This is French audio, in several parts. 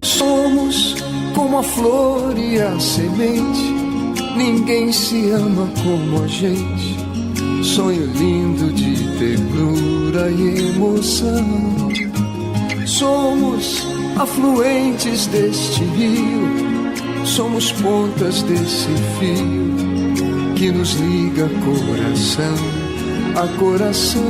Somos como a flor e a semente, ninguém se ama como a gente. Sonho lindo de ternura e emoção. Somos afluentes deste rio, somos pontas desse fio que nos liga coração a coração.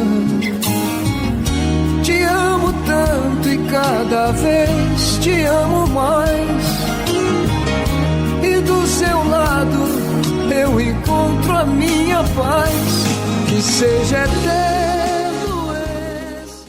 Te amo tanto e cada vez te amo mais. E do seu lado eu encontro a minha paz. Que seja eterno esse.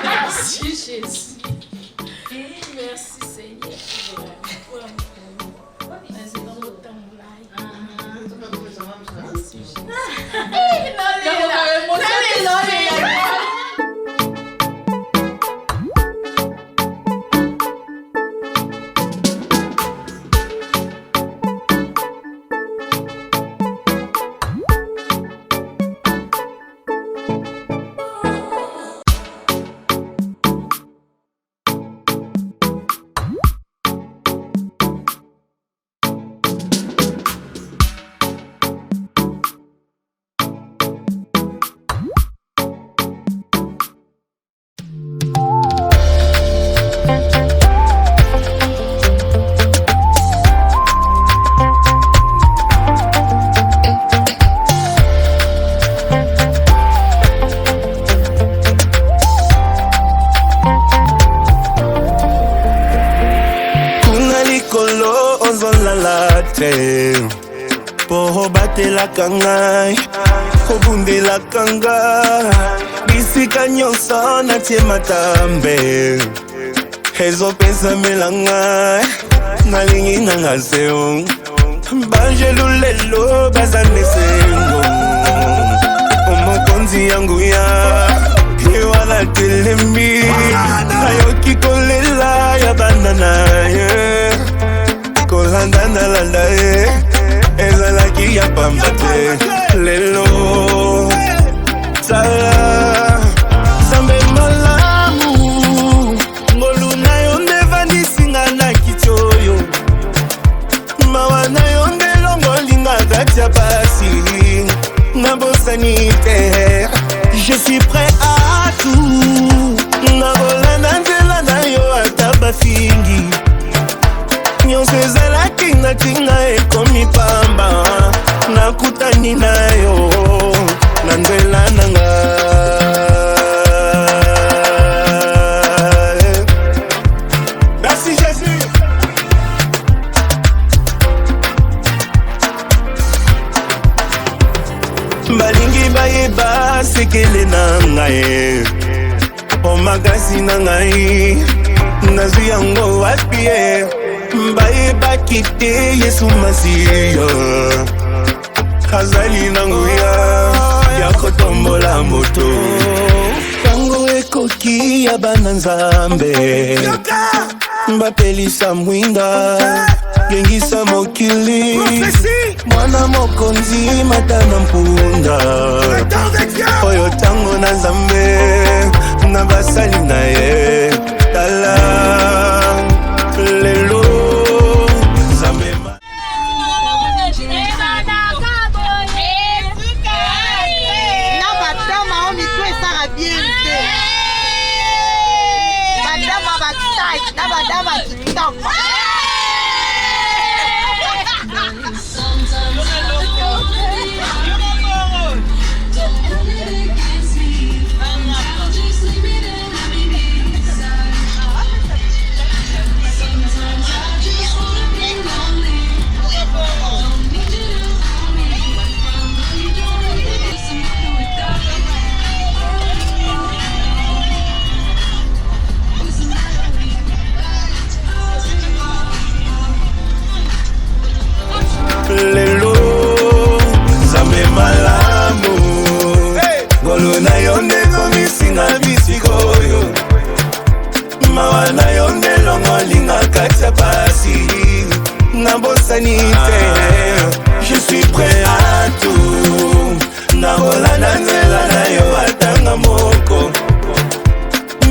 Merci Jésus. Merci Seigneur. Poho bate la kangai, kobunde la kanga, bisika nyonso na tie matambe. Hezo pesa melanga, nalingi nangaseo, banje lulelo bazane sengo. mokonzi yangu ya wana telemi ayoki kolela ya bandana ye kolanda na landa ye ezalaki ya pamba te lelo sala sambe malamu ngolu na yo ndevanisinga na kitoyo mawa na yo ndelongolinga katia pasi nabosani te. Je suis prêt à tout. Nabolanda nzela na yo ata bafingi nyonso ezalaki natinga ekomi pamba nakutani na yo na nzela nanga. Merci Jésus. Balingi bayeba sekele na ngai o magasi na ngai nazwi yango wapi ye bayebaki te Yesu Masiya azali na nguya ya kotombola moto tango ekoki ya bana Nzambe mbapelisa mwinda gengisa mokili mwana mokonzi matana mpunda oyo tango na Nzambe na basali na ye tala lelo Nzambe na badama o mito esaka bien te badama bakside na badama kitoko. lelo Nzambe malamu ngolu na yo ndekomisinga bisikoyo mawa na yo ndelongolinga katia pasi nabosani te. Je suis prêt à tout. Nabolanda nzela na yo atanga moko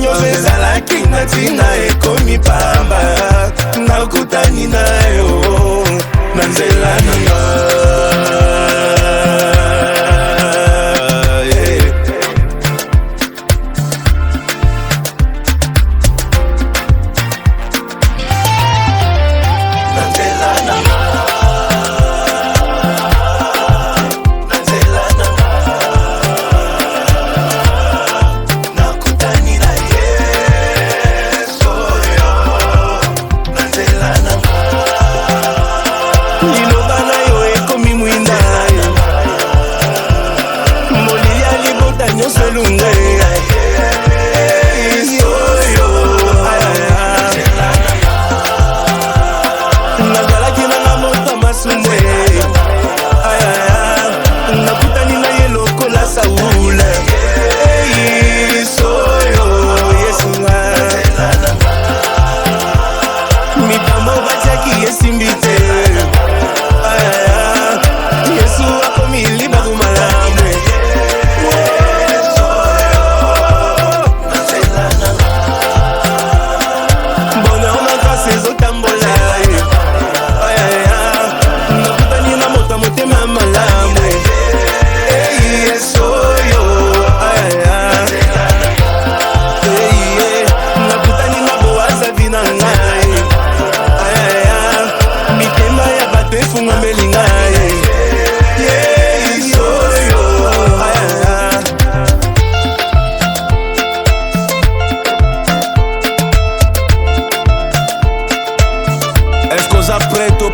nyonso ezalaki natinga ekomi pamba nakutani na yo na nzela nanga.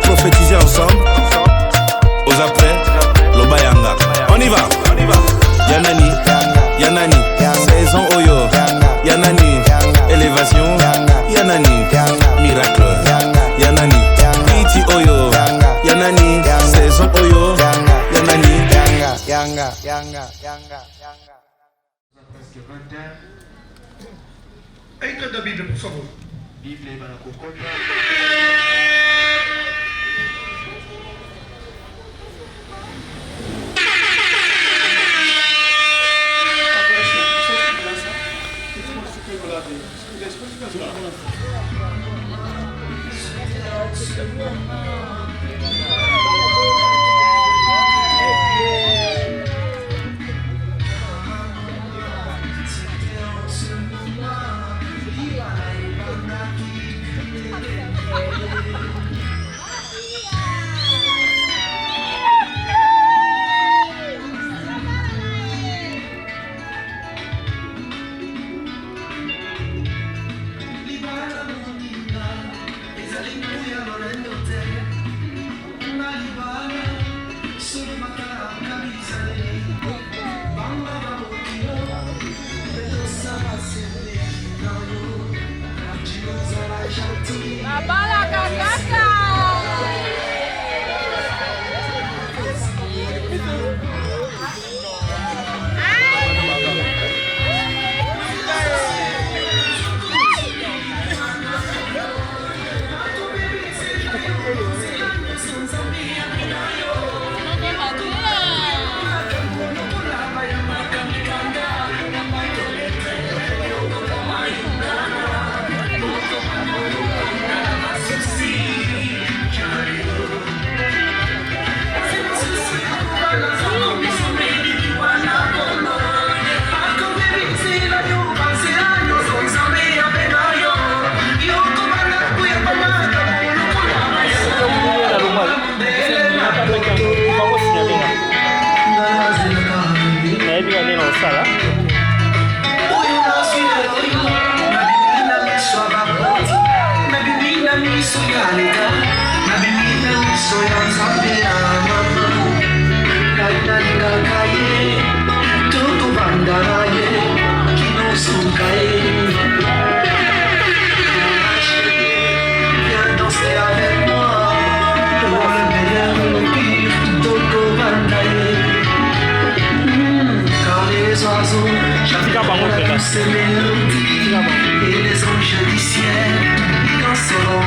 Prophétiser ensemble. Aux après, Loba Yanga. On y va. Yanani, Yanani, saison Oyo. Yanani, élévation. Yanani, miracle. Yanani, Iti Oyo. Yanani, saison Oyo. Yanani, Yanga. Eita da Bíblia, por favor. Bíblia para kokota. Ces mélodies et les anges du ciel danseront.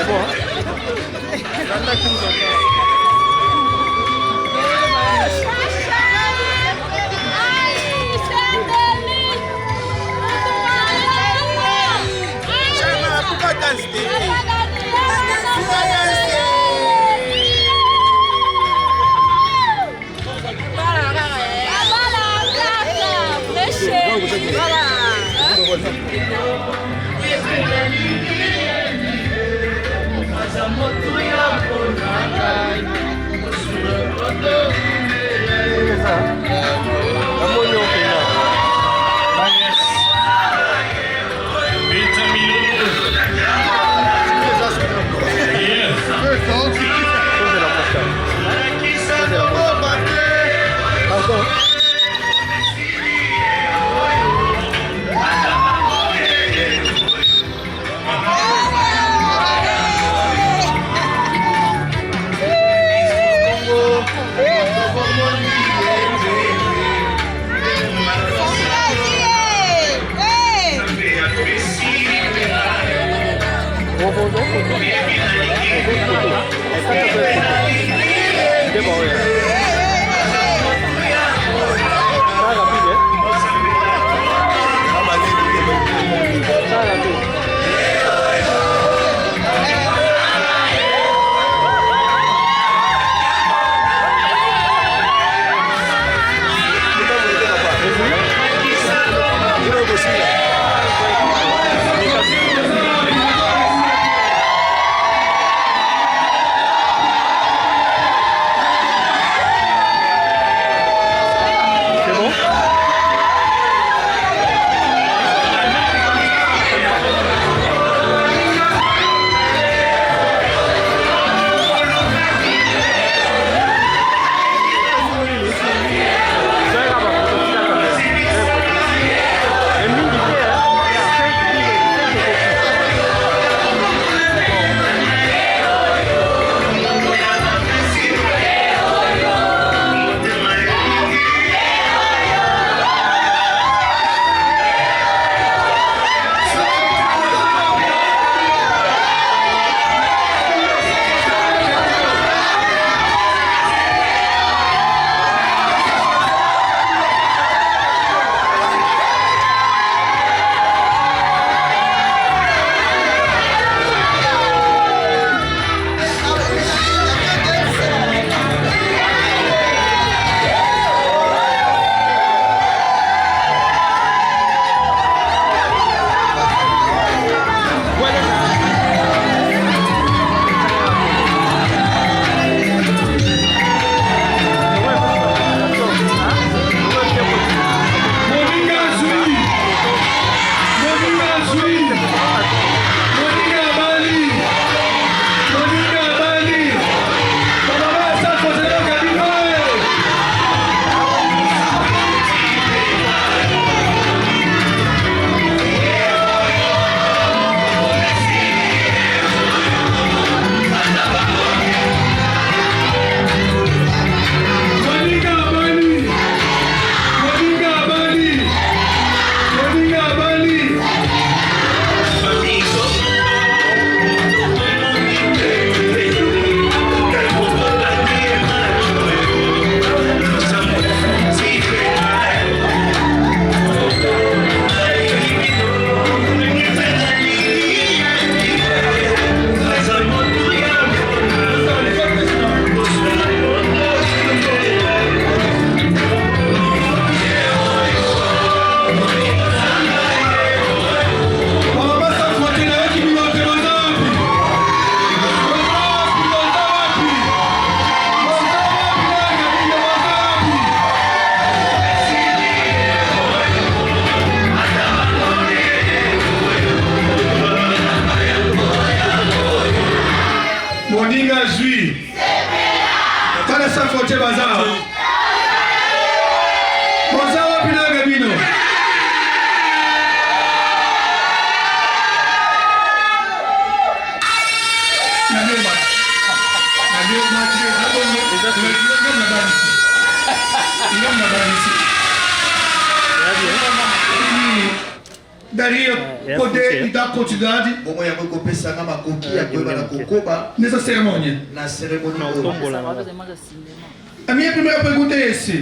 Bon. Daria poder dar continuidade nessa cerimônia. A minha primeira pergunta é essa.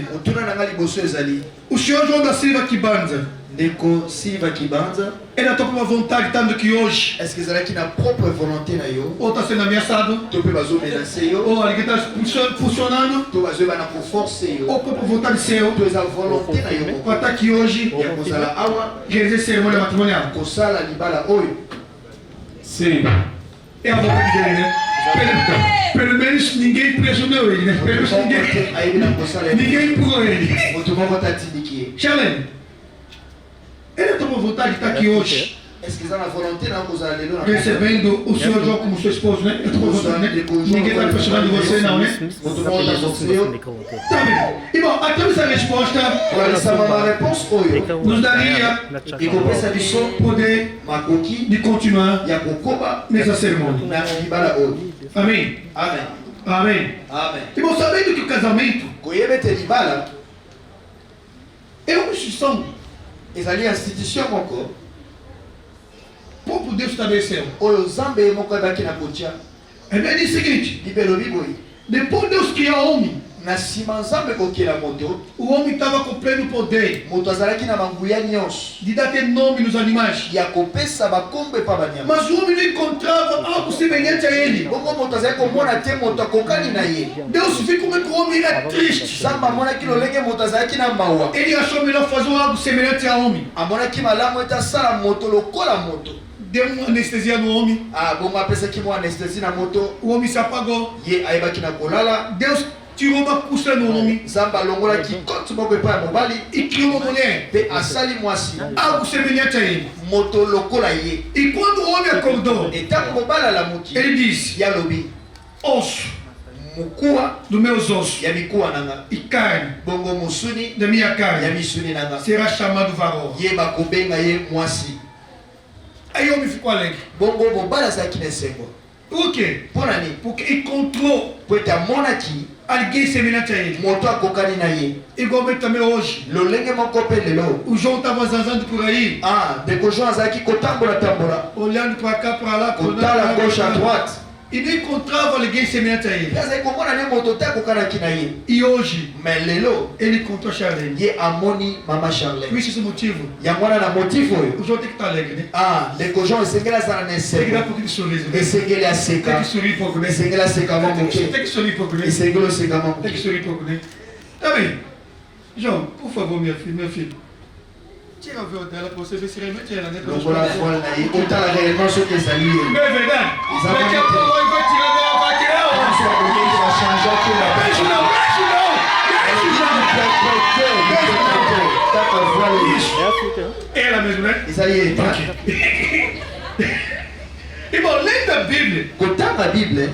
O senhor João da Silva Kibanza, Ndeko Silva Kibanza, ele a uma vontade tanto que hoje, est-ce que vous avez na propre volonté na yo? ou está sendo ameaçado, Tu peux bazo menacer yo? ou ali que está funcionando, Tu bazo na pour forcer yo? ou por vontade seu, Tu a volonté na yo? ou está aqui hoje, Ya kozala awa, realizar cerimônia matrimonial. kosala libala oyo. Sim. É a vontade dele, né? Pelo menos ninguém pressionou ele, né? Pelo menos ninguém empurrou ele. Moto moko tatindiki. Charlene, ele tomou vontade de estar aqui hoje, Est-ce que vous avez la volonté na kozala lelo na? recebendo o senhor João como seu esposo, né? Ele tomou vontade, né? Ninguém está pressionando você, não, né? Moto moko tatindiki. Tá bem. E bom, até essa resposta Olha essa uma réponse oyo. nos daria E kopesa biso poder makoki de continuar ya kokoba nessa cerimônia. na libala oyo. Amém? Amen. Amém. Amen. E bom, sabendo que o casamento Koyebete libala é uma instituição ezali institution moko propre o Deus estabeleceu. oyo Nzambe moko ebaki na kotia. É bem o seguinte: Libelobi boye. depois Deus criou o homem, Na nsima Nzambe kokiela moto, o homem estava com pleno poder moto azalaki na manguya nyonso de dar até nome nos animais. ya kopesa bakombo epa banyama. Mas o homem não encontrava algo semelhante a ele. Bongo moto azalaki komona te moto akokani na ye. Deus viu como é que o homem era triste. Nzambe amonaki lolenge moto azalaki na mawa. Ele achou melhor fazer algo semelhante a homem. Amonaki malamu ete asala moto lokola moto. Deu uma anestesia no homem. Bongo apesaki mo anestesi na moto. O homem se apagou. Ye ayebaki na kolala. Deus tirou uma costra no homem Nzambe alongolaki koti moko epai ya mobali e criou uma mulher. mpe asali mwasi Algo semelhante a ele. moto lokola ye. E quando o homem acordou, Etango mobali alamuki ele disse: ye alobi osso mokuwa dos meus ossos ya mikuwa nanga e carne bongo mosuni da minha ya carne misuni nanga será chamado varão. ye bakobenga ye mwasi. Aí o homem ficou alegre. Bongo mobali azalaki na esengo. Por quê? Mpo na nini? Porque encontrou Po ete amonaki alguém semelhante a ele. moto akokani na ye. Igualmente também hoje. Lolenge moko mpe lelo O João estava zanzando por aí, ndeko Jean azalaki kotambola olhando para cá, para lá, kotala gauche à droite e não encontrava alguém semelhante a ele. mpe azalaki komona ne moto te akokanaki na ye. E hoje, Mais lelo ele encontrou Charlene. ye amoni mama Por Charlene. esse motivo, yango wana na motif oyo o João tem que estar alegre, né? ndeko Jean esengeli azala na Tem que dar um esengo, pouquinho de sorriso, né? esengeli Tem aseka, que sorrir um pouco, né? esengeli aseka mwa Tem moke, que sorrir um pouco, né? esengeli oseka mwa Tem que moke. sorrir um pouco, né? Tá bem. João, por favor, minha filha. Tira o véu dela para você ver se realmente é ela, né? longola voile na ye otala réellement soki ezali ye. Não é verdade? Daqui a pouco ele vai tirar dela, vai tirar o Nyonso akoki bachange akela beijo não, beijo não! kaka voile Ela mesmo, né? ezali ye te. Irmão, lendo a Bíblia, Kotanga Bible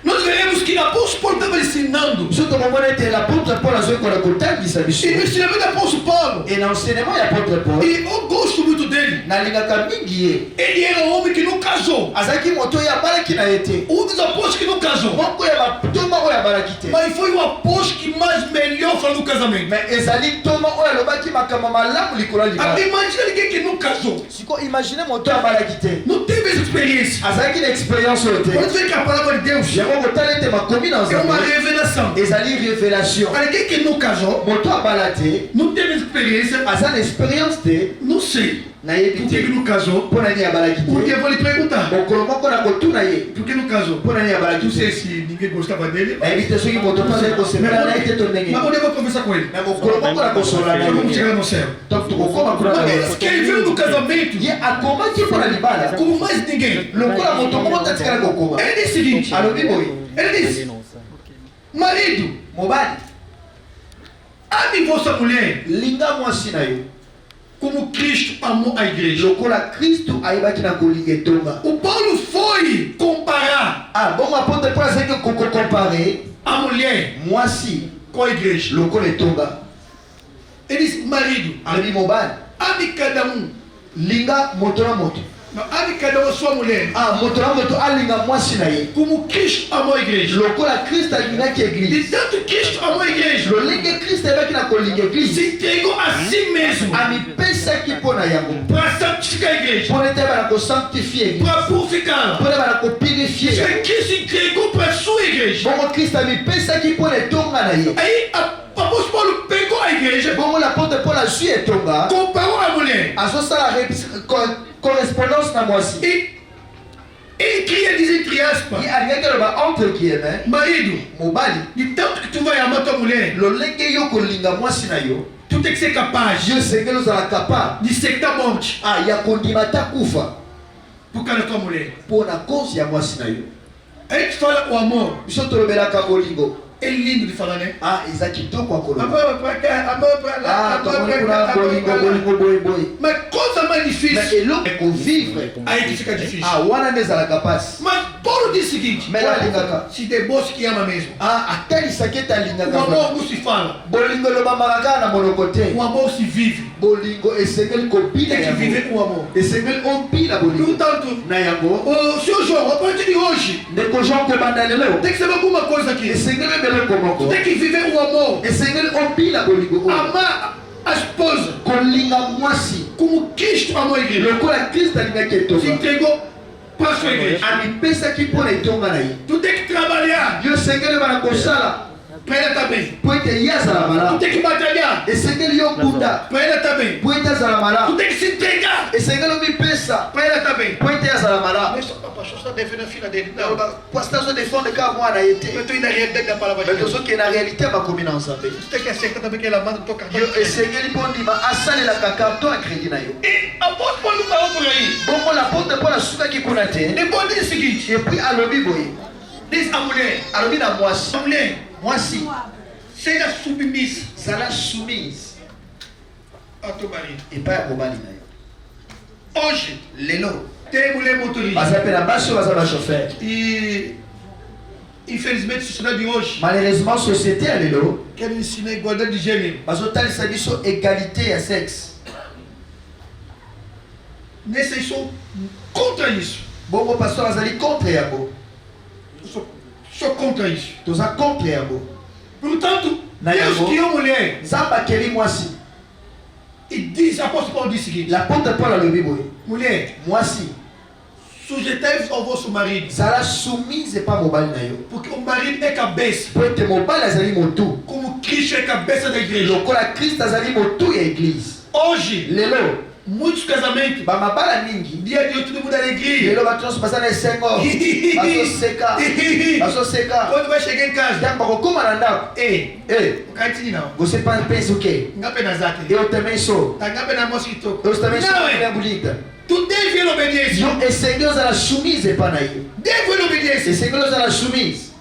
nós veremos que o apóstolo Paulo estava ensinando. biso tomomona ete l'apôtre Paul azoyekola kotangisa biso E no ensinamento do apóstolo Paulo, e na enseignement ya apôtre Paul e eu gosto muito dele. nalingaka mingi ye. Ele era um homem que não casou. azalaki moto oyo abalaki na ye te, Um dos apóstolos que não casou. moko ya batoma oyo abalaki te, Mas foi o apóstolo que mais melhor falou do casamento. mais ezali toma oyo alobaki makambo malamu likolo ya libala. Imagina ninguém que não casou. siko imagine moto oyo abalaki te, Não teve essa experiência. azalaki na expérience oyo te, Quando vê que a palavra de Deus yango kotala ete makomi na é uma nzambe revelação. ezali révélation. Para ninguém que não casou, moto abala te não teve experiência, aza na expérience te não sei. nayebi Por que te não casou? mpo nani abalaki Porque te. eu vou lhe perguntar. mokolo moko na kotuna ye Por que não casou? mpo nani abalaki Não sei te, se ninguém gostava dele. nayebi te soki moto mpo azali kosepela na ye te to ndenge Mas onde eu vou conversar com ele? me mokolo moko na kosola na Vamos ye chegar no céu. donc tokokoma kuna na Mas ye. ele escreveu no casamento ye akomaki mpo na libala como mais ninguém. lokola moto moko tatikala kokoma. Ele disse o seguinte: alobi boye ele disse, marido, mobali ame vossa mulher linga mwasi na yo como Cristo amou a igreja. lokola kristu ayebaki na kolinga etonga. O Paulo foi comparar bongo apotre mpo azalaki kokompare a mulher mwasi com a igreja. lokola etonga. Ele disse, marido, alobi mobali ame cada um. linga moto na moto, Não, ame cada um a sua mulher moto na moto alinga mwasi na ye como Cristo amou a igreja. lokola kristu alingaki E eglise. tanto Cristo amou a igreja, lolenge kristu ayebaki na kolinga eglise se entregou a si mesmo amipesaki mpo na yango para santificar a igreja, mpo nete bana kosanctifie eglise para purificá-la. mpo ne bana kopurifie Jesus Cristo entregou para a sua igreja. bongo kristu amipesaki mpo na etonga na ye. Aí o apóstolo Paulo pegou a igreja, bongo l'apôtre Paul azwi etonga comparou a mulher azosala correspondance na mwasi e ele queria dizer entre aspas, ye alingaki aloba entre guillemets marido, mobali de tanto que tu vai amar tua mulher, lolenge yo kolinga mwasi na yo tu tem que ser capaz yo esengeli ozala capable de aceitar a morte ya kondima ta kufa por causa da tua mulher. mpo na cause ya mwasi na yo. A gente fala o amor, biso tolobelaka bolingo é lindo de falar, né? eza kitoko ya koloba. Amor pra cá, amor pra lá, amor tomoni pra kuna cá, amor bolingo pra lá. bolingo boyeboye Mas coisa mais mais difícil, eloko ekovivre aí que fica difícil. wana nde ezalaka pasi. Mas Paulo diz o seguinte: Mais alingaka se tem moço que ama mesmo, atalisaki ete o alingaka amor não se fala, bolingo elobamaka kaka na monoko te. o amor se vive. bolingo esengeli kobina Tem que viver yango com o amor. esengeli obina bolingo Portanto, na yango. o seu João, a partir de hoje, ndeko Jean kobanda lelo tem que saber alguma coisa aqui. esengeli ebeleko moko Tem que viver o amor, esengeli obina bolingo oyo. amar a esposa, kolinga mwasi Como Cristo amou a igreja. lokola Kristo alingaki Se etonga entregou para a sua igreja. amipesaki mpo na etonga na ye Tu tem que trabalhar yo esengeli bana kosala para ele estar bem. mpo ete ye azala Tu malamu tem que batalhar esengeli yo kuta para ele estar bem. mpo ete azala Tu malamu tem que se entregar esengeli omipesa para ele estar bem. mpo ete azala malamu Mas o pastor está devendo a filha dele. Não. pasita azodefendre kaka mwana ye Eu te estou indo na realidade da palavra de me Deus. tozokende na réalité ya makomi na nzambe Tu tem que aceitar também que ela manda o teu cartão. yo esengeli mpo ndima asalelaka karton ya crédit na yo E após Paulo falou por aí. bongo lapote mpo nasukaki kuna te Depois diz o seguinte: epuis alobi boye diz a mulher, alobi na mwasi a mulher, mwasi seja submissa zala soumise a teu marido. epai ya mobali na yo Hoje, lelo tem mulher motorista. baza mpe na basi oyo baza bachauffeur E infelizmente, a sociedade de hoje malheureusement société ya lelo quer ensinar a igualdade de gênero. bazotalisa biso égalité ya sexe Nesses são contra isso. bongo pasteur azali contre yango Sou contra isso. toza contre yango Portanto, Na Deus yango. criou mulher nzambe akeli mwasi e diz, apóstolo Paulo diz o seguinte: l'apôtre paul alobi boye mulher, mwasi sujeitai-vos ao vosso marido, zala soumise epa mobali na yo porque o marido é cabeça, po ete mobali azali motu como Cristo é cabeça da igreja. lokola kristo azali motu ya eglize Hoje, lelo muitos casamentos, bamabala mingi dia de hoje, todo mundo é alegria. lelo bato nyonso baza na esengo bazoseka bazoseka Quando vai chegar em casa, ntango bakokóma na ndako ei, e o cara diz não. você pensa o quê? Ngape na zake. Eu também sou. Tá ngape na moça que toca. Eu também sou Não uma mulher é. bonita. Tu deve ir obediência. Eu esengeli ozala soumise epa na ye Deve ir obediência. esengeli ozala soumise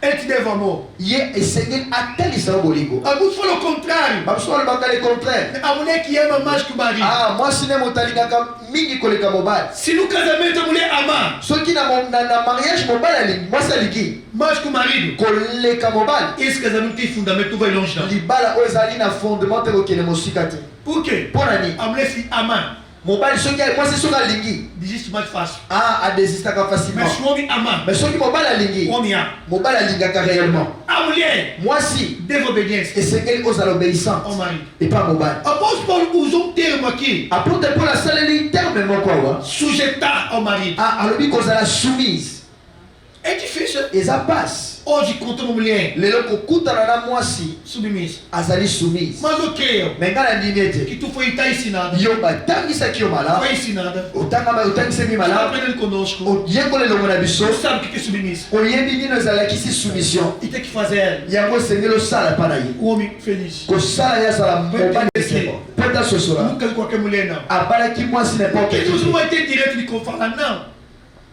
Ele te deve amor. ye esengeli atalisa yo bolingo Alguns falam o contrário. bamosusu balobaka le contraire A mulher que ama mais que o marido. mwasi nde moto alingaka mingi koleka mobali Se no casamento a mulher amar soki na mariage mobali alingi mwasi alingi mais que o marido, koleka mobali esse casamento tem fundamento, tu vai longe não. libala oyo ezali na fondement te kokende mosika te Por quê? mpo na nini A mulher se amar, mobali mwasi soki alingi desiste mais fácil. adesistaka Mas facilement se o homem amar, mais soki mobali alingi o homem ama. mobali alingaka réellement A mulher mwasi deve obediência esengeli ozala obéissante ao marido. epa mobali Apóstolo Paulo usou um termo aqui: apôtre paul asaleli terme moko awa sujeitar ao marido. alobi kozala soumise É difícil. eza pasi Hoje, contra uma mulher lelo kokutana na mwasi submissa. azali soumise Mas o que? me ngai nandimi ete Que tu foi estar ensinada. yo batangisaki yo malamu Foi ensinada. otangisaki Está malamu aprendendo conosco. oyekoli elongo na biso Você sabe o que é submissa. oyebi nino ezalakisi soumission E tem que fazer yango esengeli osala epa na ye o homem feliz. kosala ye azala mobali esengo mpo ete asosola Nunca de qualquer mulher, não. abalaki mwasi n'importe Porque Deus não qui vai ter direito de falar, não.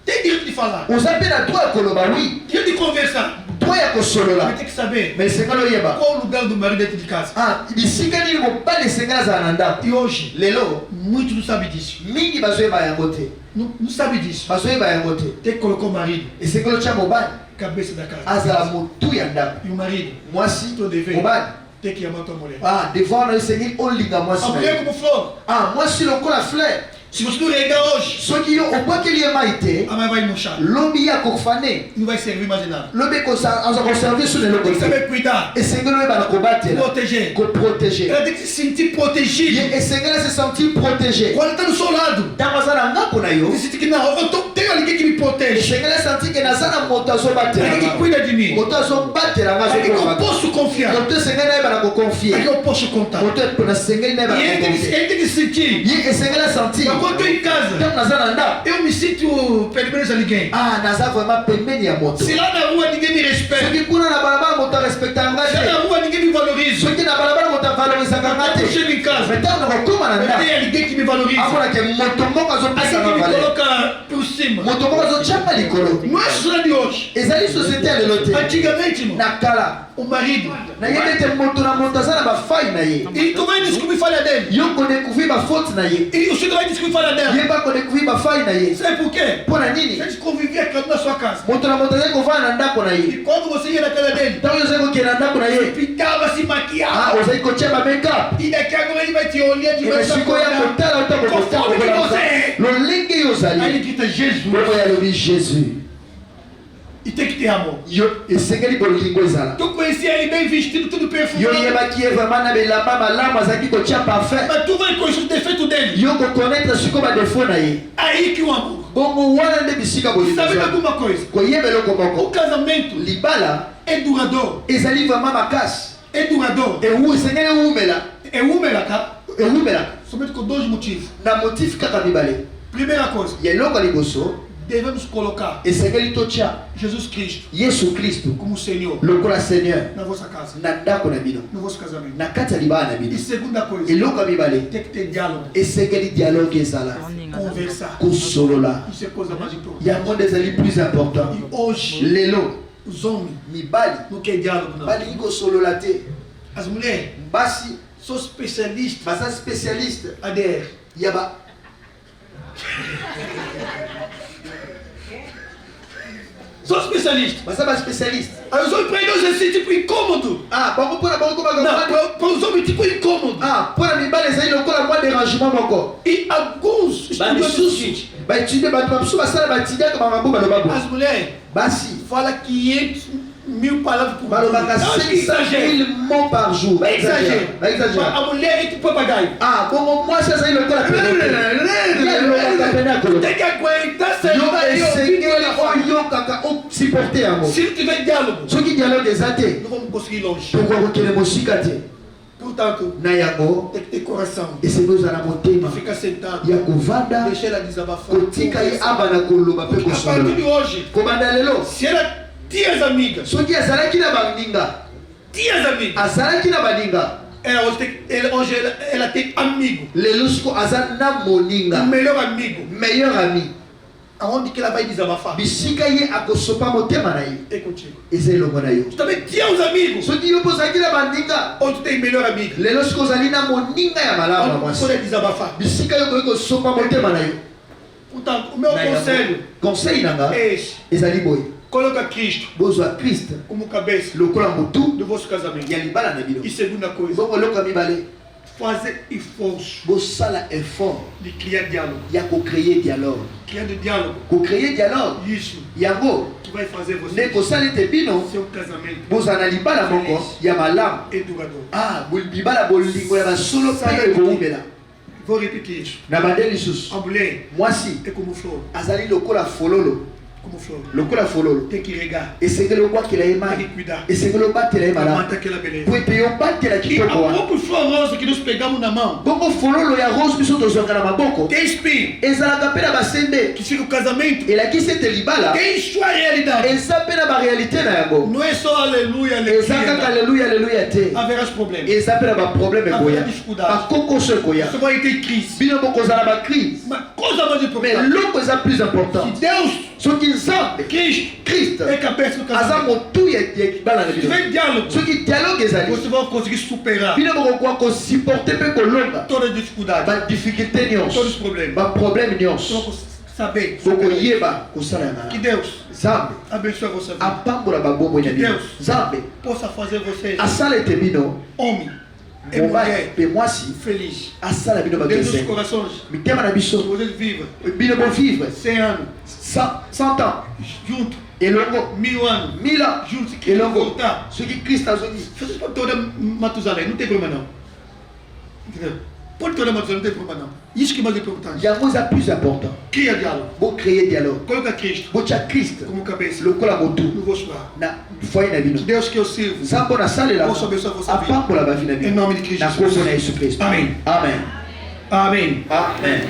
Tem direito de falar. oza mpe na droit ya koloba wi Direito de conversar. droit ya kosolola Mas tem que saber mais esengeli oyeba qual o lugar do marido dentro de casa. bisika nini mobali esengeli azala na ndako E hoje, lelo muitos não sabem disso. mingi bazoyeba yango te Não sabem disso. bazoyeba yango te Tem que colocar o marido, esengeli otya mobali cabeça da casa. azala motu ya ndako E o marido mwasi Tô devendo. mobali tem que amar tua mulher. devoir na yo esengeli olinga mwasi A na mulher yo como flor. mwasi lokola fleur Se você não regar hoje, soki yo obwakeli ye mai te a mãe vai murchar. lobi ye akokufa ne Não vai servir mais de nada. lobi aza koservir so na eloko Tem que te saber cuidar, esengeli oyeba na kobatela proteger. koprotege Ela tem que se sentir protegida. ye esengeli se sentir protege Quando está do seu lado, ntango aza na ngambo na yo tem que sentir que não, tenho alguém que me protege. esengeli sentir ke naza na moto Alguém que azobatela cuida de mim. moto azobatela nga Alguém que eu azokoka posso confiar. moto esengeli nayeba na Alguém que koconfie eu posso contar. moto nasengeli nayeba E na ele tem koconfie que sentir. ye esengeli sentir Mas quando eu estou em casa, ntango naza na ndako eu me sinto pelo menos a ninguém. naza vraiment pembeni ya moto Se lá na rua ninguém me respeita, soki kuna na balabala moto arespectaka nga se lá te na rua ninguém me valoriza, soki na balabala moto avalorisaka nga quando eu te chego em casa, me ntango nakokóma na ndako tem alguém que me valoriza. amonake moto moko Alguém azopesaka que me valeur coloca por cima. moto moko azotyanga likolo Não é só de hoje. ezali société ya lelo te Antigamente, irmão, na kala o marido. nayebi ete moto na moto aza na bafai na ye E tu vai descobrir falha dele. yo kodécouvrir bafaute na ye E o senhor vai descobrir falha dela. ye bakodécouvrir bafai na ye Sabe por quê? mpo na nini Eles conviviam aqui na sua casa. moto na moto azali kovanda na ndako na ye E quando você ia na casa dele, ntango ozali kokende na ndako na ye ficava se maquiava. ozali kotia bamakeup E daqui agora ele vai te olhar de ebe volta sikoya kotala Conforme que você é. lolenge yo Aí ozali ele grita Jesus. bongo yalobi jésus il t'a quitté à mort. Yo esengeli bolingo ezala. Tu connaissais, elle est bien vestue, tout perfumé. Yo yebaki vraiment na belamba malamu azaki kotia parfait. Mais tout va être chose de fait tout d'elle. Yo kokonnaître siko ba défaut na ye. Aí que o amor. Bongo wana nde bisika bolingo. Sabe alguma coisa? Koyebela O komoko. casamento Libala é duradouro. ezali vraiment makasi. É duradouro. Ewu esengeli umela. É uma lá, Ewumela somente com dois motivos. na motif kaka mibale. Primeira coisa, Ya eloko liboso devemos colocar esengeli totia Jesus Cristo Yesu Kristo como Senhor lokola Seigneur na vossa casa, na ndako na bino no vosso casamento. na kati ya libala na E bino. segunda coisa, Eloko ya mibale tem que ter diálogo, esengeli dialogue ezala conversar. kosolola. Isso é coisa mais importante. yango nde ezali plus important. E hoje, Lelo os homens mibali não querem diálogo, não. balingi kosolola te. As mulheres Basi são especialistas baza spécialiste ADR. ya ba São especialistas. baza ba spécialiste. Aí os homens para nós é assim, tipo incômodo. Ah bango mpona bango Não, kobanga para os homens tipo incômodo. ah mpona mibali ezali lokola mwa dérangement moko. E alguns estudiosos dizem o seguinte, baétudie bato bamosusu basala batidiaka makambo baloba bo. as mulheres Basi falam 500.000 palavras por balobaka dia. Eu acho que 500 exagera. 000 mots par jour. Exagera. Baexagera. A mulher é tipo papagaio. Ah bongo mwasi azali lokola alobaka pene akoloba. Tem que aguentar Yo sentar e ouvir esengeli ela falar. oyokaka osupporte yango. Se não tiver diálogo, soki dialogue eza te não vamos conseguir longe. tokoka kokende mosika te. Portanto, Na yango tem que ter coração. esengi ozala motema Fica sentado. ya kovanda Deixa ela desabafar. kotika ye abana koloba mpe A partir kosolola. de hoje, kobanda lelo se ela tinha as amigas, soki azalaki na baninga azalaki na baninga ela tem amigo, lelo siko aza na moninga o melhor amigo. meilleur ami Aonde que ela vai desabafar? bisika ye akosopa motema na ye É contigo. eza elongo na yo. Tu também tinha os amigos. soki yo mpo ozalaki na baninga Ou tu tem melhor amigo. lelo siko ozali na moninga ya malamu ya Onde mwasi pode desabafar. bisika yo koki kosopa motema na yo. Portanto, o meu Na yango, conselho conseil nanga é esse. ezali boye Coloca Cristo bozwa kriste como cabeça lokola motu do vosso casamento. ya libala na bino. E segunda coisa, bongo eloko ya mibale fazer esforço bosala effort de criar diálogo. ya kocreye dialogue. Criando diálogo. Kocreye dialogue Isso yango que vai fazer nde você kosala ete bino seu casamento bozala na libala moko ya malamu. é duradouro. Ah libala bolingo ya basolo mpe ekoumela. Vou repetir isso. na bande lisusu A mulher mwasi é como flor. azali lokola fololo Como flor. lokola fololo Tem que regar. esengeli obwakela ye Tem que mai cuidar. esengeli obatela ye Para malamu matar aquela beleza. po ete yobatela E kitoko a wana. própria flor rosa que nós pegamos na mão bongo fololo ya rose biso tozwaka na maboko tem espinho. ezalaka mpe na basembe Que fica o casamento. elakisi ete libala Tem sua realidade. eza mpe na barealité na yango. Não é só aleluia, eza kaka aleluia. aleluya aleluya te Haverá os problemas. eza mpe na baproblème ekoya bakokoso ekoya Você vai ter crise. bino bokozala bacrise Mas coisa mais mais importante. eloko eza plus important Que Deus, soki nzambe Cristo, kriste é cabeça do aza casamento. motu ya libala na Se bino. tiver diálogo, soki dialogue ezali você vai conseguir superar bino bokokoka kosupporte mpe kolonga todas as dificuldades, badifficulté todos os nyonso problemas. baproblème Você nyonso vai saber superar. bokoyeba kosala ya Que malamu. Deus nzambe abençoe a vossa vida. apambola babomoi na bino. Deus. nzambe Possa fazer vocês, asala ete bino homem e mobali mulher, mpe mwasi feliz. asala bino bato Dentro dos esengo corações, mitema na que biso vocês vivam bino bovivre 100 anos 100 ans juntos, elongo 1000 anos 1000 ans juntos, que elongo voltar. soki kriste azoki Vocês podem toda Matusalém, não tem problema não. Entendeu? Pode toda Matusalém, não tem problema não. Isso que é mais importante. yango eza plus important Cria diálogo. bocreye dialogue Coloca Cristo botya kriste como cabeça lokola motu no vosso lar. na foye na bino Deus que eu sirvo. nzambe oyo nasalelaka Posso abençoar a vossa vida. apambola bavi na Em bino nome de Cristo na Jesus. kombo na yesu kristo Amen. amen Amém. amen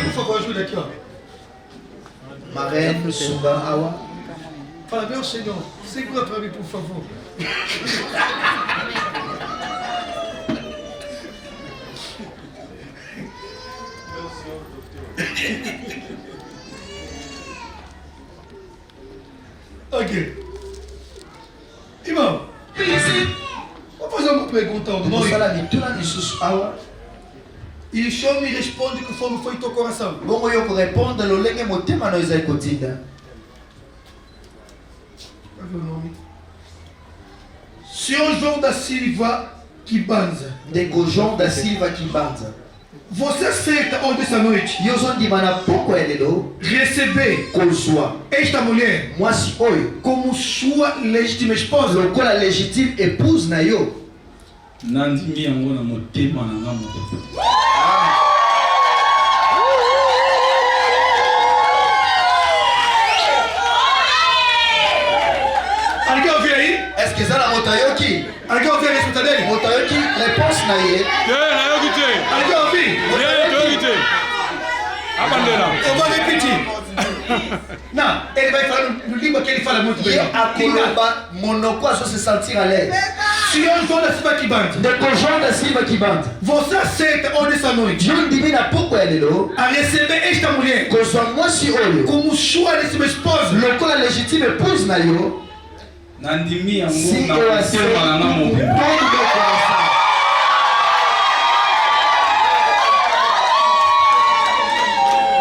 Por favor, ajuda aqui, ó. Marraine Sunga Awa. Parabéns, Senhor. Segura para mim, por favor. Ok. Irmão, vou fazer uma pergunta ao nós. E o senhor me responde conforme foi teu coração. Bongo yoko répondre lolenge motema no ezali kotinda. Qual é o nome? Senhor João da Silva Kibanza. Ndeko João da Silva Kibanza. Você aceita hoje essa noite Yozo ndimana poko elelo receber kozwa esta mulher mwasi oyo como sua legítima esposa? lokola légitime épouse na yo. Nandimi yango na motema na nga moto. Alguém ouviu aí? Est-ce que ça la motayoki? Alguém ouviu a resposta dele? Motayoki réponse na ye. Alguém ouviu? Eu vou repetir. Não, ele vai falar no língua que ele fala muito bem. Ye akoloba monoko azo se sentir à l'aise. Senhor João da Silva Kibanza, Ndeko João da Silva Kibanza. você aceita hoje essa noite Yo ndimina poko elelo a receber esta mulher kozwa mwasi oyo como sua legítima esposa? lokola légitime épouse na yo. Nandimi yango Si na eu aceito motema na nga todo moto. meu coração.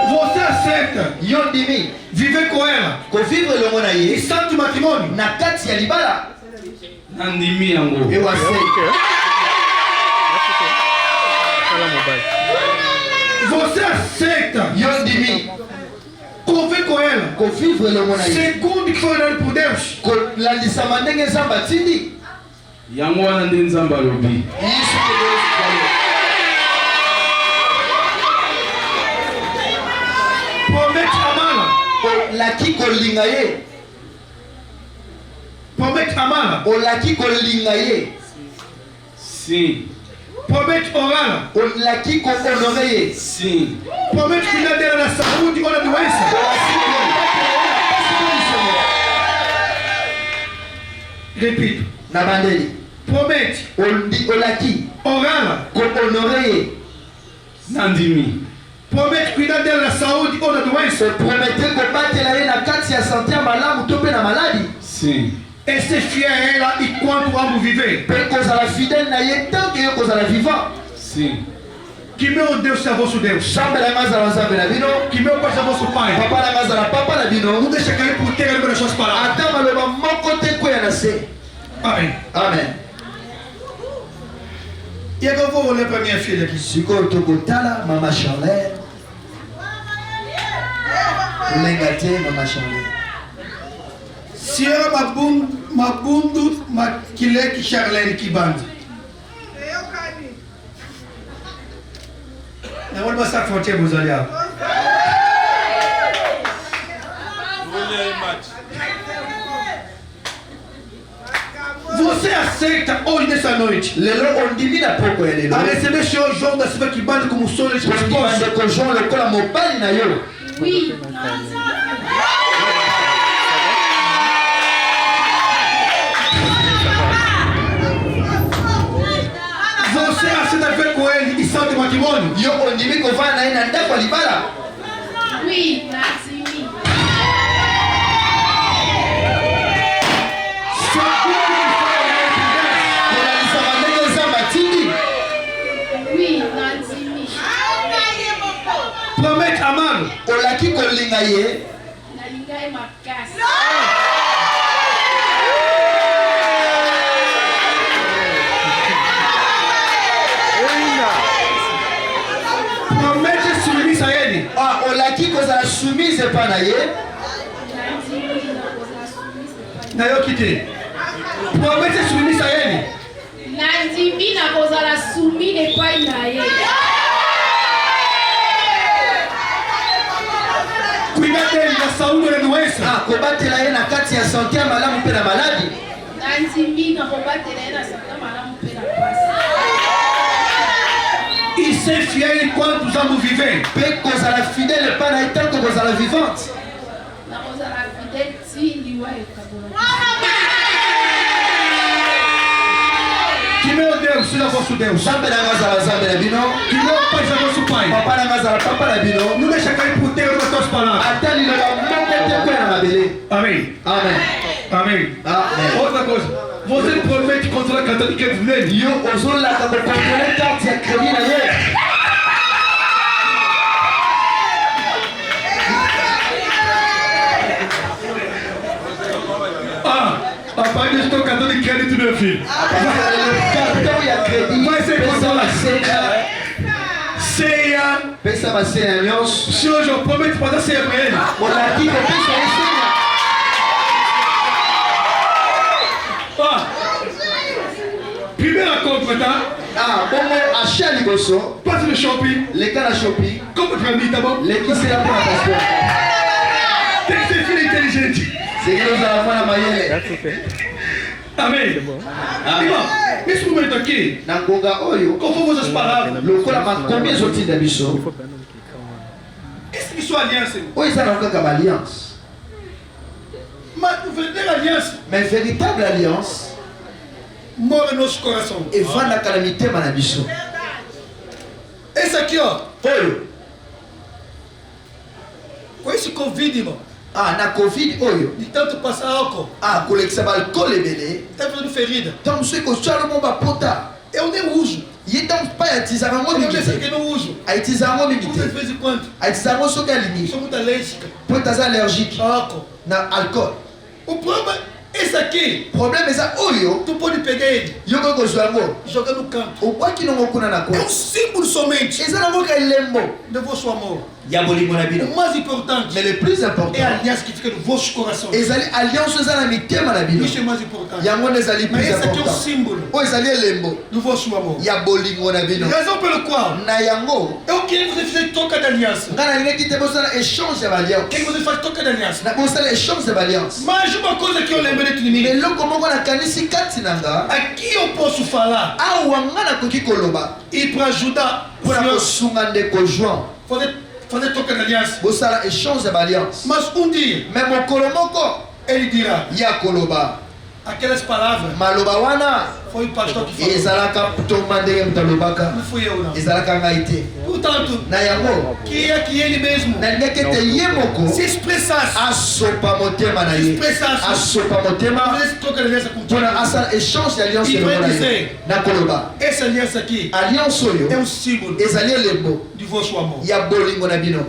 Você aceita Yo ndimi viver com ela kovivre elongo na em ye santo matrimônio? na kati ya libala. Nandimi yango. Eu aceito. Você aceita Yo ndimi conviver com ela kovivre elongo na ye segundo que foi orado por Deus? kolandisama ndenge nzambe atindi. Yango wana nde Nzambe alobi. Isso que Deus falou. Promete amá-la. Olaki kolinga ye. Promete amá-la. Olaki kolinga ye. Sim. Promete orá-la. Olaki kohonore ye. Sim. Promete cuidar dela na saúde ou na doença. Repito. Na bandeli. Promete Olaki orá-la. kohonore ye. Nandimi. Promete cuidar dela na saúde ou na doença. Promete kobatela ye na kati ya santé ya malamu to mpe na maladi. Sim. E ser fiel a ela enquanto ambos viver. Mpe kozala fidèle na ye tant que yo kozala vivant. Sim. Que meu Deus seja vosso Deus. Nzambe na nga azala nzambe na bino. Que meu Pai seja vosso Pai. Papa na nga azala papa na bino. Não deixa cair por terra nas suas palavras. Ata maloba moko te kwea na se. Amém. Amen. E agora eu vou olhar para minha filha aqui. Sikoyo tokotala mama Charlène. Lenga te mama Charlène. Senhora Mabundo Makileki Charlene Kibanza. Na hora passar forte vos olhar. Você aceita hoje nessa noite Lelo ondimi na poko ya lelo. a receber o senhor João da Silva Kibanza como sua legítima esposa? Ndeko Jean lokola mobali na yo. Oui. Você aceita ver com ele em santo matrimônio? Yo ondimi kovanda na ye na ndako ya libala. Oui, Nazimi. Kolalisama ndenge nzambe atindi. Oui, Nazimi. Promete amá-lo. Olaki kolinga ye. Nalingai makasi. Promete submissa a ele. Ah, olaki kozala soumise epa na ye. Nazimi nakozala soumise. Na yo kite. Promete submissa a ele. Nazimi nakozala soumise epai na ye. Cuidar dele na saúde ou na doença. Ah, kobatela ye na kati ya santé ya malamu mpe na maladi. Nazimi nakobatela ye na santa malamu mpe na pasi. E ser fiel enquanto os ambos vivem. Mpe kozala fidèle epa na ye tant que kozala vivante. seja vosso Deus. Zambe na ngazala zambe na bino. Que meu pai seja vosso pai. Papa na ngazala papa na bino. Não deixa cair por terra das tuas palavras. Até li loba moko te kwa na mabele. Amém. Amen. Amém. Amen. Outra coisa. Você promete contra a cantante que é dele. Yo ozola ka ko contrôler carte ya crédit na ye. Papai, eu estou cantando de crédito meu filho. Cartão ya crédit. Vai ser controlado. Ceia. Pensa ma senha nyonso. Se hoje eu prometo fazer ceia para ele. Monarquie ko pensa senha. Primeira compra, tá? Bongo achat liboso. Passe no shopping. Leka na shopping. Compre para mim, tá bom? Leki sera pour la passport. Tem que ser filho inteligente. Seguindo za mwana mayele. Amém. Irmão, nesse momento aqui, Na ngonga oyo. qual foram essas palavras? Lokola makomi ezotinda biso. Essa que sua aliança, irmão. Oyo eza na kaka ba alliance. Mas a verdadeira aliança Mais véritable alliance mora no nosso coração. evandaka na mitema na biso. Esse aqui, ó. Oyo. Com esse Covid, irmão. Na covid oyo. De tanto passar álcool. Kolekisa ba alcool ebele. Tá fazendo ferida. Ntango mosu ekosala mo bapota. Eu nem uso. Ye ntango pai atizaka yango Eu mingi desse te. aqui não uso. Aitizaka yango mingi Uso de te. vez em quando. Aitizaka yango soki alingi. Sou muito alérgica. Po ete aza allergique a álcool. na alcool. O problema é esse aqui. Problème eza oyo. Tu pode pegar ele Yoko ekozwa yango. e jogar no canto. Obwaki nango kuna na É um ko. símbolo somente Eza nango ka elembo de vosso amor. ya bolingo na bino. O mais importante Mais le plus é a important aliança que fica no vosso coração. ezali alliance eza na mitema na bino. Isso é mais importante. Yango nde ezali Mas plus esse aqui é um important. símbolo Oyo ezali elembo do vosso amor. ya bolingo na bino. Razão pelo qual Na yango eu queria que você fizesse troca de aliança. nga nalingaki te bosala échange ya Queria baalliance. que você faça troca de aliança. Na bosala échange ya baalliance. Mas uma coisa que eu lembrei de mim. eloko moko nakanisi kati na nga Aqui eu posso falar awa nga nakoki koloba e para ajudar o mpona senhor kosunga ndeko Joan fazer troca de aliança. bosala échange ya baalliance. Mas dia me mokolo moko ele dirá ya koloba aquelas palavras. maloba wana Foi o pastor que falou. ezalaka toma ndenge moto alobaka Não fui eu não. ezalaka ngai te. Portanto, Na yango queria que ele mesmo nalingaki ete ye moko se expressasse. asopa motema na ye asopa motema Fazer troca de aliança contigo. mpona asala échange ya alliance elongo na ye na koloba Essa aliança aqui alliance oyo é um símbolo ezali elembo de vosso amor. ya bolingo na bino.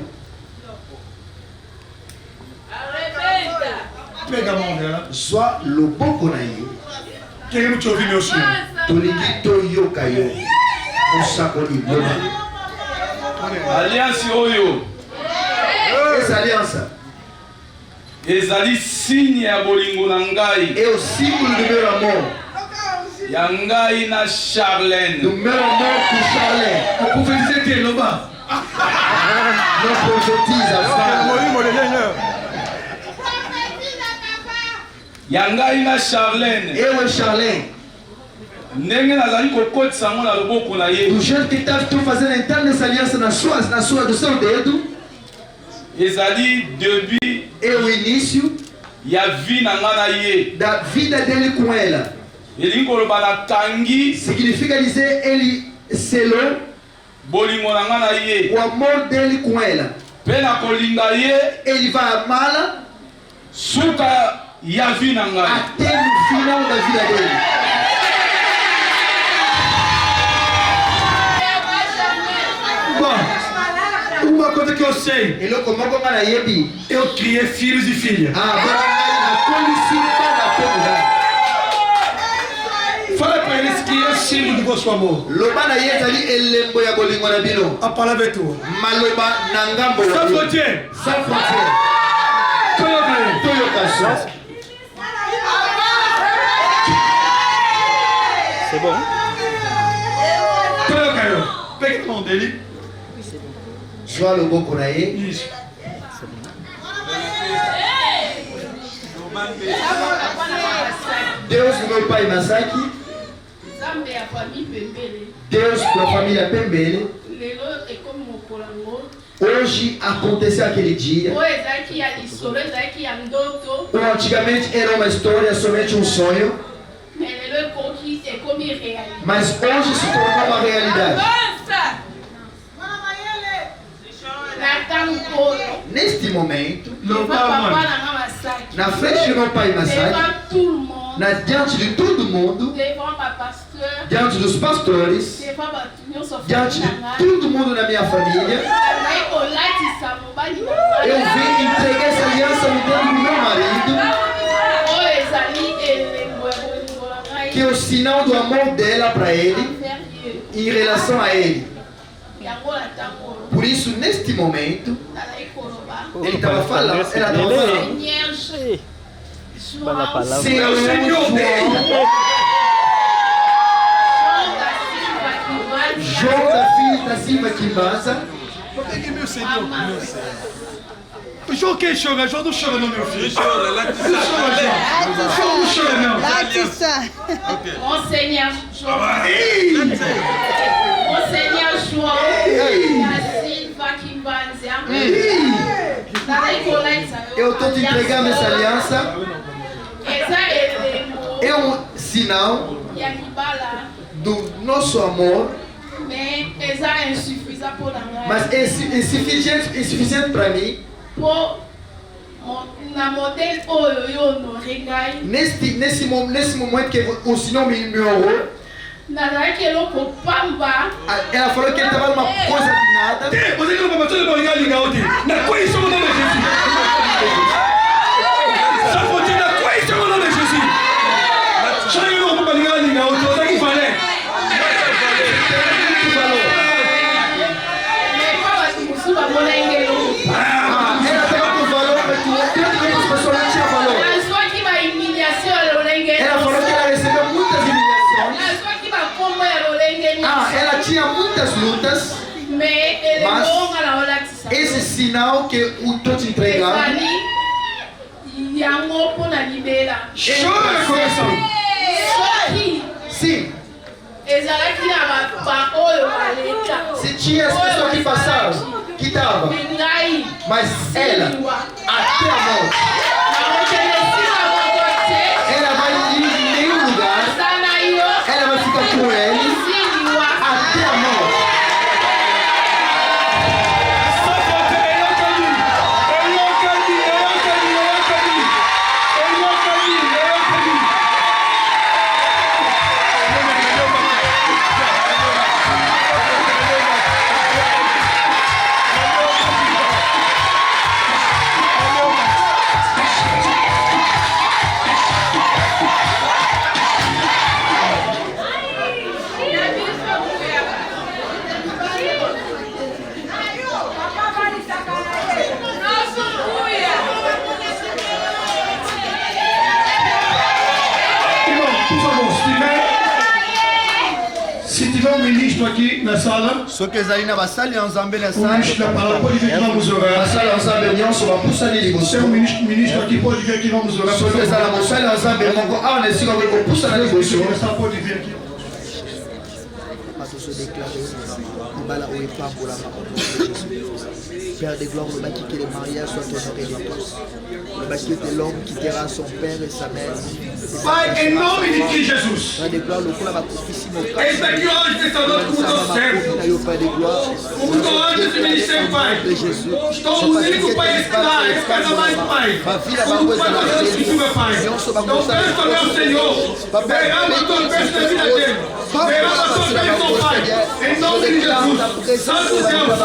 Pega a mão dela. zwa loboko na ye Queremos te ouvir, meu senhor. tolingi toyoka yo osakoli lona. Alliance oyo eza alliance ezali signe ya bolingo na ngai e o símbolo do meu amor ya ngai na Charlène. do meu amor com Charlène. Eu profetizei que ele não Non prophétise à femme. ya ngai na Charlène Et ouais Charlène, ndenge nazali kokotisa ngo na loboko na ye o jeune que está fazendo entrar nessa aliança na sua do seu dedo ezali début é o início ya vie na ngai na ye. da vida dele com ela. elingi koloba nakangi Significa dizer ele selou bolingo na ngai na ye o amor dele com ela. mpe na kolinga ye Ele vai amá-la suka ya vie na ngai. até no final da vida dele. Bom, uma coisa que eu sei, Ele como na yebi. eu criei filhos e filhas. Fala para eles que é símbolo do vosso amor. Loba na yezali elembo ya bolingo na bino. A palavra é tua. Maloba na ngambo. Sans frontière. Sans frontière. Toyokaso. C'est bon? Toyokayo. Pega a mão dele. Joa loboko na ye. Isso. Deus meu pai Masaki. Deus da família Pembele. Hoje aconteceu aquele dia. Antigamente era uma história, somente um sonho. Mas hoje se tornou uma realidade. Neste momento, na frente do meu pai Massai, diante de todo mundo, diante dos pastores, diante de todo mundo na minha família, eu vim entregar essa aliança no dedo do meu marido, que é o sinal do amor dela para ele, em relação a ele. Por isso, neste momento, ele estava falando, ela estava falando, Senhor João da filha da Silva Kimbanza. Por que meu senhor? O João quem chora? João não chora não, meu filho. Chora, lá que João não chora não. Monseigneur João. Monseigneur João da Silva Kimbanza. Eu estou te entregando essa aliança. É um sinal do nosso amor. Mas é insuficiente para mim. Nesse momento que o Senhor me honrou, ela falou que ele estava numa coisa de nada. Você não vai bater no banheiro ligado. Na coisa isso no nome de Jesus. Só pode na coisa isso no nome de Jesus. Já eu não vou banheiro ligado. Você que fala. Ela estava com valor, mas as pessoas não tinham valor. Ela falou que ela recebeu muitas humilhações. Ela tinha muitas lutas. Mas esse sinal que eu estou te entregando. Chora, coração. Sim. Se tinha as pessoas que passaram, que estavam, mas ela, até a morte, ela vai ir em nenhum lugar, ela vai ficar com ele até a morte. Aqui na sala. Só que eles na basali ensemble na O ministro da palavra pode vir que vamos orar. basali ensemble nyonso bapusa nili Você é o ministro aqui pode vir que vamos orar. Só que eles na basali ensemble moko awa na esika bapusa na Você liboso. pode vir aqui. Père de gloire, le bâti que les mariages soient honorés de tous. Le bâti que l'homme quittera son père et sa mère. Pai, em nome de Cristo Jesus. Père de gloire, le coup là va poussissimo. Esse aqui hoje tem saudade com o teu servo. Père de gloire, O dono desse ministério, Pai. de Jésus. Estou unindo, Pai, esse lar, esse casamento, Pai. O Pai da Santíssima, meu Pai. Então peço ao meu Senhor, derrama a tua bênção na vida dele. Derrama a tua bênção, Pai. Em nome de Jesus. Santo Deus,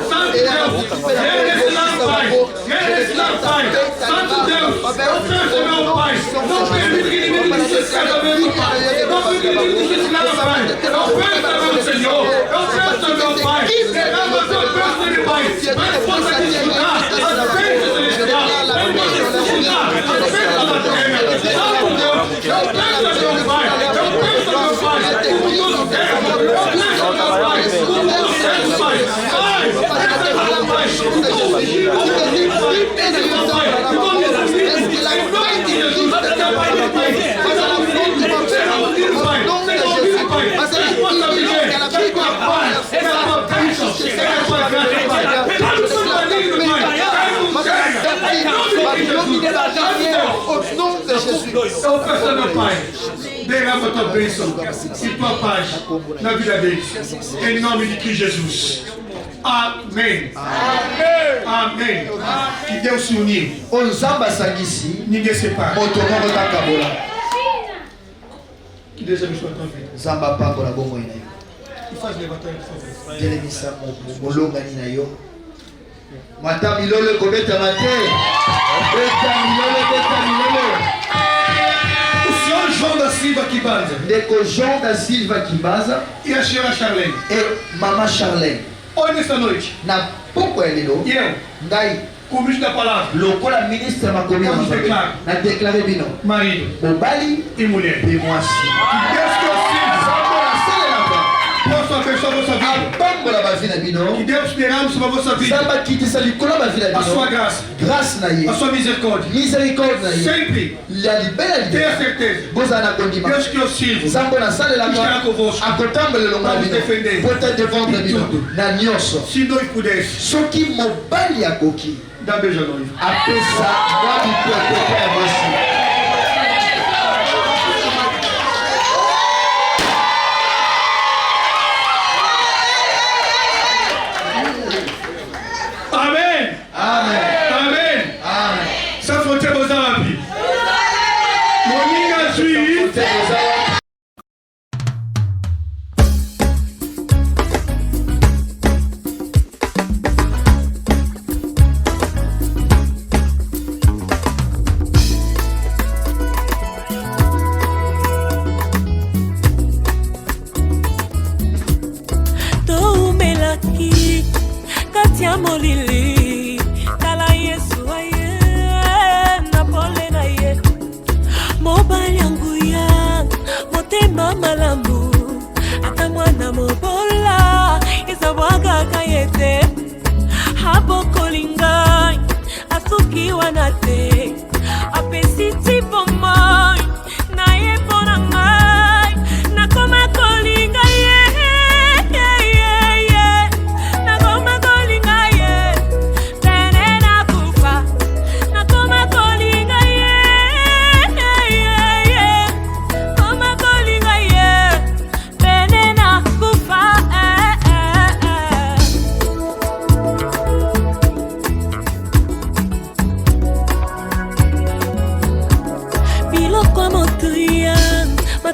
Santo Deus. Quero esse lar, Pai. Quero esse lar, Pai. Santo Deus. Eu peço, meu Pai. Não permite que ninguém desista esse casamento, Pai. Não permite que ninguém desista esse casamento, Pai. Eu peço, meu Senhor. Eu peço, meu Pai. Derrama a tua bênção nele, Pai. Mas possa desfrutar as bênçãos celestiais. Mas possa desfrutar as bênçãos da terra. Santo Deus. Eu peço, meu Pai. Eu peço, meu Pai. O mundo terra. Eu peço, meu Pai. O mundo céu, Pai. Pai. Au nom de É o pessoal do Pai. Derrama a tua bênção e tua paz na vida deles. Em nome de Cristo Jesus. Amém. Amém. Amém. Que Deus se unir. Onzamba sangisi. Ninguém separa. Motomo takabola. Que Deus abençoe a tua vida. Zamba papo na bomo ina yo. E faz levantar, por favor. Jelemisa molonga nina yo. Mata milolo kobeta mate. Beta milolo. O senhor João da Silva Kibanza. Ndeko João da Silva Kimbaza. E a senhora Charlene. E Mama Charlene. Hoje nesta noite. Na pouco ele não. E eu. Ndai. Como ministro da palavra. Lokola ministre makomina. Na declaré bino. Marido. Mobali e mulher. E moi. Que Deus te auxilie. Posso abençoar a vossa vida. Que Deus derrame sobre a vossa vida. A sua graça. A sua misericórdia. Sempre. Tenha certeza. Deus que eu sirvo. Estará convosco. Para vos defender. Se nós pudesse. Dá beijo a noiva. Amen. Amen. Sa frontière aux Arabes. Moninga suit. Katia molili tala Yesu aye na pole na ye mobali yangu ya motema malamu ata mwana mobola izabwaga kayete hapo kolinga asuki wanate apesi tipo moi na ye pona ngai na koma kolinga ye.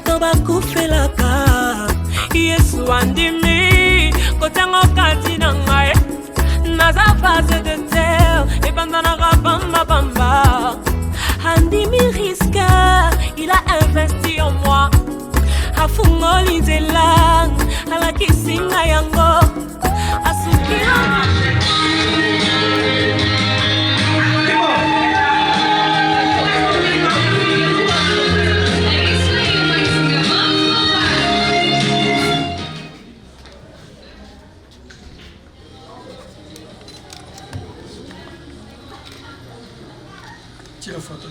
Toba kufelaka Yesu andimi kotango kati na ngai naza phase de terre ebandana bamba bamba andimi riska il a investi en moi afungoli nzela alakisinga yango asuki Tira a foto.